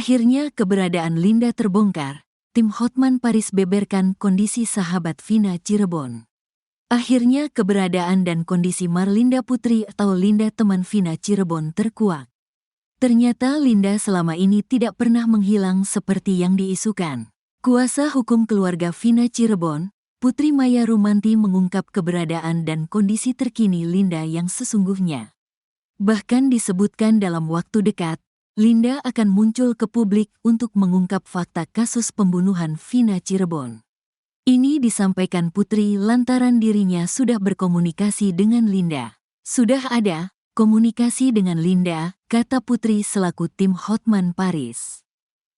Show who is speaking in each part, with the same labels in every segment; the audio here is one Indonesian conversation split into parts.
Speaker 1: Akhirnya keberadaan Linda terbongkar. Tim Hotman Paris beberkan kondisi sahabat Vina Cirebon. Akhirnya keberadaan dan kondisi Marlinda Putri atau Linda teman Vina Cirebon terkuak. Ternyata Linda selama ini tidak pernah menghilang seperti yang diisukan. Kuasa hukum keluarga Vina Cirebon, Putri Maya Rumanti mengungkap keberadaan dan kondisi terkini Linda yang sesungguhnya. Bahkan disebutkan dalam waktu dekat, Linda akan muncul ke publik untuk mengungkap fakta kasus pembunuhan Vina Cirebon. Ini disampaikan Putri lantaran dirinya sudah berkomunikasi dengan Linda. Sudah ada komunikasi dengan Linda, kata Putri selaku tim Hotman Paris.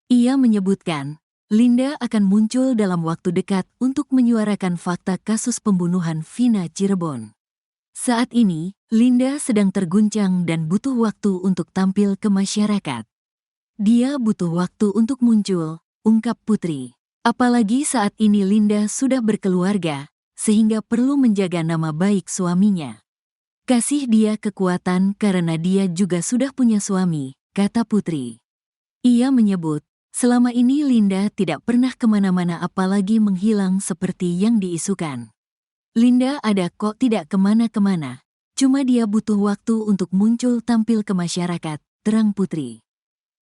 Speaker 1: Ia menyebutkan, Linda akan muncul dalam waktu dekat untuk menyuarakan fakta kasus pembunuhan Vina Cirebon. Saat ini, Linda sedang terguncang dan butuh waktu untuk tampil ke masyarakat. Dia butuh waktu untuk muncul, ungkap Putri. Apalagi saat ini Linda sudah berkeluarga, sehingga perlu menjaga nama baik suaminya. Kasih dia kekuatan karena dia juga sudah punya suami, kata Putri. Ia menyebut, selama ini Linda tidak pernah kemana-mana apalagi menghilang seperti yang diisukan. Linda ada kok tidak kemana-kemana, cuma dia butuh waktu untuk muncul tampil ke masyarakat, terang Putri.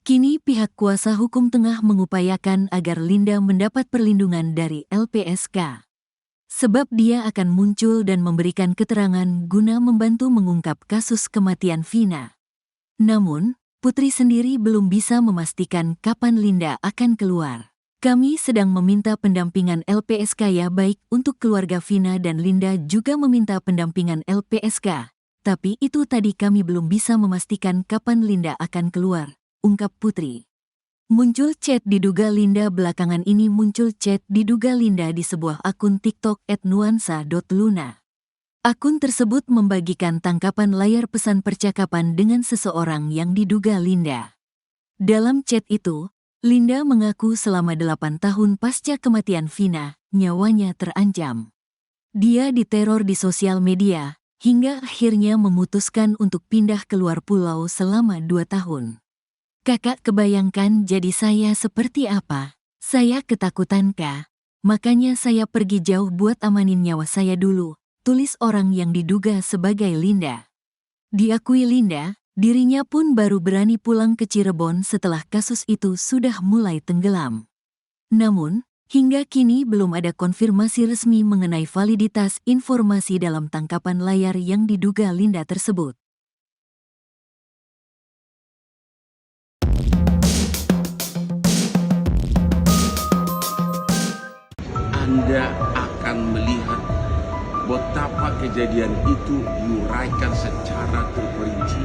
Speaker 1: Kini pihak kuasa hukum tengah mengupayakan agar Linda mendapat perlindungan dari LPSK. Sebab dia akan muncul dan memberikan keterangan guna membantu mengungkap kasus kematian Vina. Namun, Putri sendiri belum bisa memastikan kapan Linda akan keluar. Kami sedang meminta pendampingan LPSK ya baik untuk keluarga Vina dan Linda juga meminta pendampingan LPSK. Tapi itu tadi kami belum bisa memastikan kapan Linda akan keluar, ungkap Putri. Muncul chat diduga Linda belakangan ini muncul chat diduga Linda di sebuah akun TikTok @nuansa.luna. Akun tersebut membagikan tangkapan layar pesan percakapan dengan seseorang yang diduga Linda. Dalam chat itu, Linda mengaku selama 8 tahun pasca kematian Vina, nyawanya terancam. Dia diteror di sosial media, hingga akhirnya memutuskan untuk pindah keluar pulau selama 2 tahun. Kakak kebayangkan jadi saya seperti apa? Saya ketakutan kak, makanya saya pergi jauh buat amanin nyawa saya dulu, tulis orang yang diduga sebagai Linda. Diakui Linda, dirinya pun baru berani pulang ke Cirebon setelah kasus itu sudah mulai tenggelam. Namun, hingga kini belum ada konfirmasi resmi mengenai validitas informasi dalam tangkapan layar yang diduga Linda tersebut.
Speaker 2: Anda akan melihat betapa kejadian itu diuraikan secara terperinci.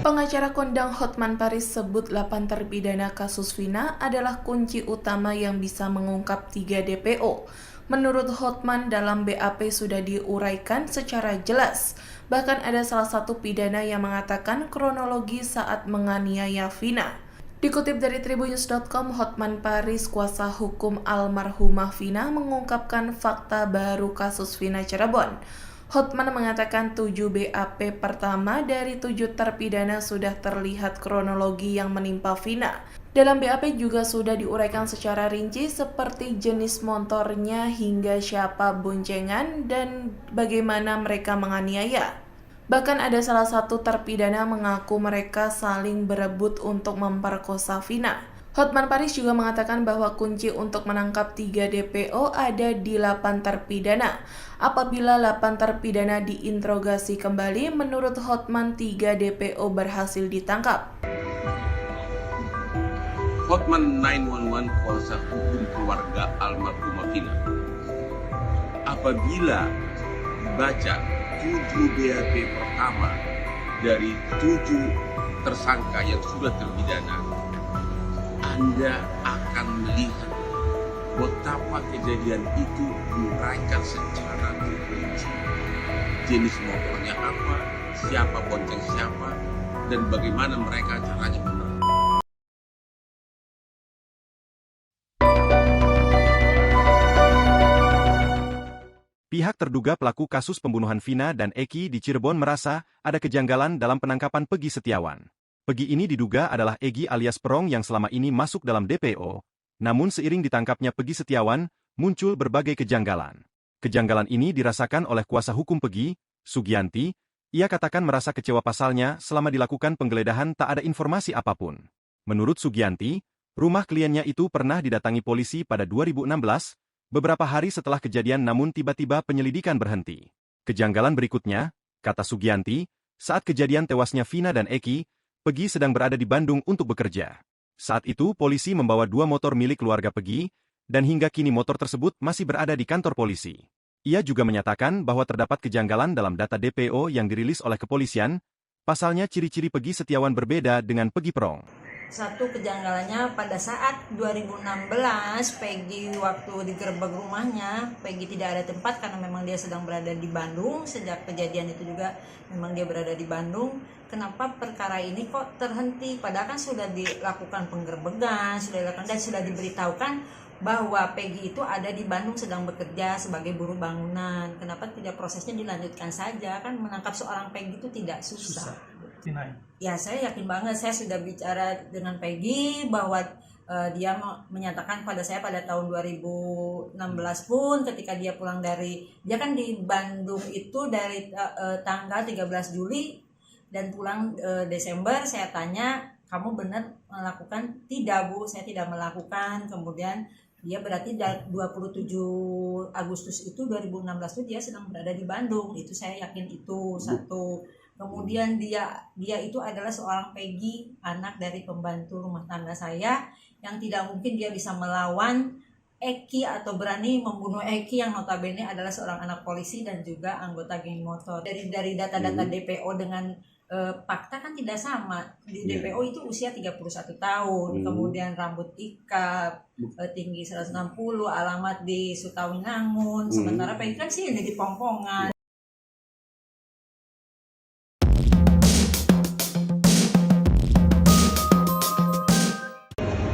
Speaker 3: Pengacara kondang Hotman Paris sebut 8 terpidana kasus Vina adalah kunci utama yang bisa mengungkap 3 DPO. Menurut Hotman, dalam BAP sudah diuraikan secara jelas. Bahkan ada salah satu pidana yang mengatakan kronologi saat menganiaya Vina. Dikutip dari Tribunnews.com, Hotman Paris, kuasa hukum almarhumah Vina, mengungkapkan fakta baru kasus Vina Cirebon. Hotman mengatakan 7 BAP pertama dari 7 terpidana sudah terlihat kronologi yang menimpa Vina. Dalam BAP juga sudah diuraikan secara rinci seperti jenis motornya hingga siapa boncengan dan bagaimana mereka menganiaya. Bahkan ada salah satu terpidana mengaku mereka saling berebut untuk memperkosa Vina. Hotman Paris juga mengatakan bahwa kunci untuk menangkap 3 DPO ada di 8 terpidana. Apabila 8 terpidana diinterogasi kembali, menurut Hotman 3 DPO berhasil ditangkap.
Speaker 2: Hotman 911 kuasa hukum keluarga almarhumah Vina. Apabila dibaca 7 BAP pertama dari 7 tersangka yang sudah terpidana, Anda akan melihat betapa kejadian itu diuraikan secara terperinci. Jenis motornya apa, siapa bonceng siapa, dan bagaimana mereka caranya memperkosa.
Speaker 4: Pihak terduga pelaku kasus pembunuhan Vina dan Eki di Cirebon merasa ada kejanggalan dalam penangkapan Peggy Setiawan. Pegi ini diduga adalah Egy alias Perong yang selama ini masuk dalam DPO, namun seiring ditangkapnya Pegi Setiawan, muncul berbagai kejanggalan. Kejanggalan ini dirasakan oleh kuasa hukum Pegi, Sugianti. Ia katakan merasa kecewa pasalnya selama dilakukan penggeledahan tak ada informasi apapun. Menurut Sugianti, rumah kliennya itu pernah didatangi polisi pada 2016, beberapa hari setelah kejadian namun tiba-tiba penyelidikan berhenti. Kejanggalan berikutnya, kata Sugianti, saat kejadian tewasnya Vina dan Eki, Pegi sedang berada di Bandung untuk bekerja. Saat itu polisi membawa 2 motor milik keluarga Pegi, dan hingga kini motor tersebut masih berada di kantor polisi. Ia juga menyatakan bahwa terdapat kejanggalan dalam data DPO yang dirilis oleh kepolisian, pasalnya ciri-ciri Pegi Setiawan berbeda dengan Pegi Perong.
Speaker 5: Satu kejanggalannya pada saat 2016 Pegi waktu digerebek rumahnya, Pegi tidak ada tempat karena memang dia sedang berada di Bandung. Sejak kejadian itu juga memang dia berada di Bandung. Kenapa perkara ini kok terhenti? Padahal kan sudah dilakukan penggerebekan, sudah dilakukan dan sudah diberitahukan bahwa Pegi itu ada di Bandung sedang bekerja sebagai buruh bangunan. Kenapa tidak prosesnya dilanjutkan saja? Kan menangkap seorang Pegi itu tidak susah. Ya saya yakin banget, saya sudah bicara dengan Pegi bahwa dia menyatakan pada saya pada tahun 2016 pun ketika dia pulang dia kan di Bandung itu dari tanggal 13 Juli dan pulang Desember. Saya tanya, kamu benar melakukan? Tidak Bu, saya tidak melakukan. Kemudian dia berarti 27 Agustus itu 2016 itu dia sedang berada di Bandung. Itu saya yakin itu satu. Kemudian dia itu adalah seorang Pegi, anak dari pembantu rumah tangga saya, yang tidak mungkin dia bisa melawan Eki atau berani membunuh Eki yang notabene adalah seorang anak polisi dan juga anggota geng motor. Dari data-data DPO dengan fakta kan tidak sama. Di DPO itu usia 31 tahun, kemudian rambut ikap, tinggi 160, alamat di Sutawinangun, sementara Pegi kan sih di Pongpongan.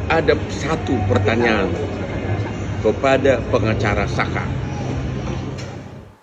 Speaker 2: Ada satu pertanyaan kepada pengacara Saka.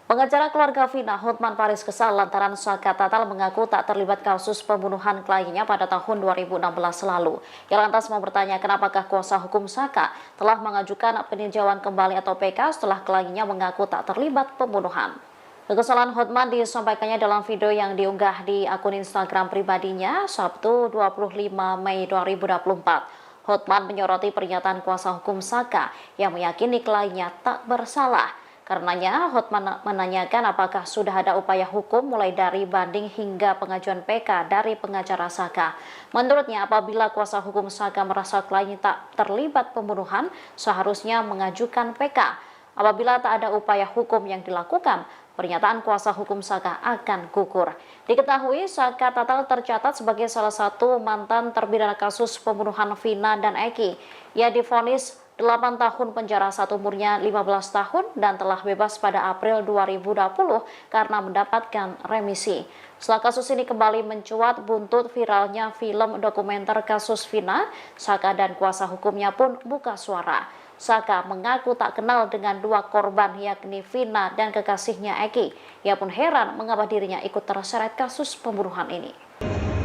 Speaker 6: Pengacara keluarga Vina, Hotman Paris, kesal lantaran Saka Tatal mengaku tak terlibat kasus pembunuhan kliennya pada tahun 2016 lalu. Ia lantas mau bertanya kenapakah kuasa hukum Saka telah mengajukan peninjauan kembali atau PK setelah kliennya mengaku tak terlibat pembunuhan. Kekesalan Hotman disampaikannya dalam video yang diunggah di akun Instagram pribadinya Sabtu 25 Mei 2024. Hotman menyoroti pernyataan kuasa hukum Saka yang meyakini kliennya tak bersalah. Karenanya, Hotman menanyakan apakah sudah ada upaya hukum mulai dari banding hingga pengajuan PK dari pengacara Saka. Menurutnya, apabila kuasa hukum Saka merasa kliennya tak terlibat pembunuhan, seharusnya mengajukan PK. Apabila tak ada upaya hukum yang dilakukan, pernyataan kuasa hukum Saka akan gugur. Diketahui Saka Tatal tercatat sebagai salah satu mantan terpidana kasus pembunuhan Vina dan Eki. Ia divonis 8 tahun penjara, satu umurnya 15 tahun dan telah bebas pada April 2020 karena mendapatkan remisi. Setelah kasus ini kembali mencuat buntut viralnya film dokumenter kasus Vina, Saka dan kuasa hukumnya pun buka suara. Saka mengaku tak kenal dengan 2 korban yakni Vina dan kekasihnya Eki. Ia pun heran mengapa dirinya ikut terseret kasus pembunuhan ini.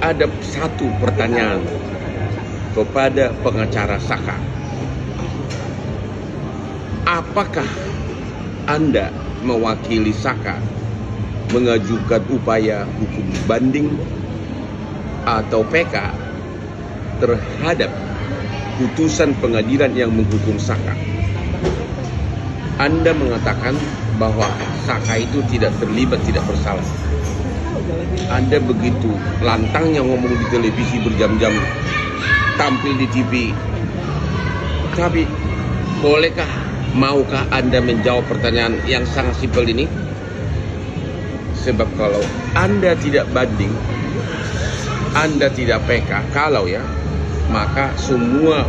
Speaker 2: Ada satu pertanyaan kepada pengacara Saka. Apakah Anda mewakili Saka mengajukan upaya hukum banding atau PK terhadap putusan pengadilan yang menghukum Saka? Anda mengatakan bahwa Saka itu tidak terlibat, tidak bersalah. Anda begitu lantangnya ngomong di televisi berjam-jam, tampil di TV. Tapi maukah Anda menjawab pertanyaan yang sangat simpel ini? Sebab kalau Anda tidak banding, Anda tidak PK, maka semua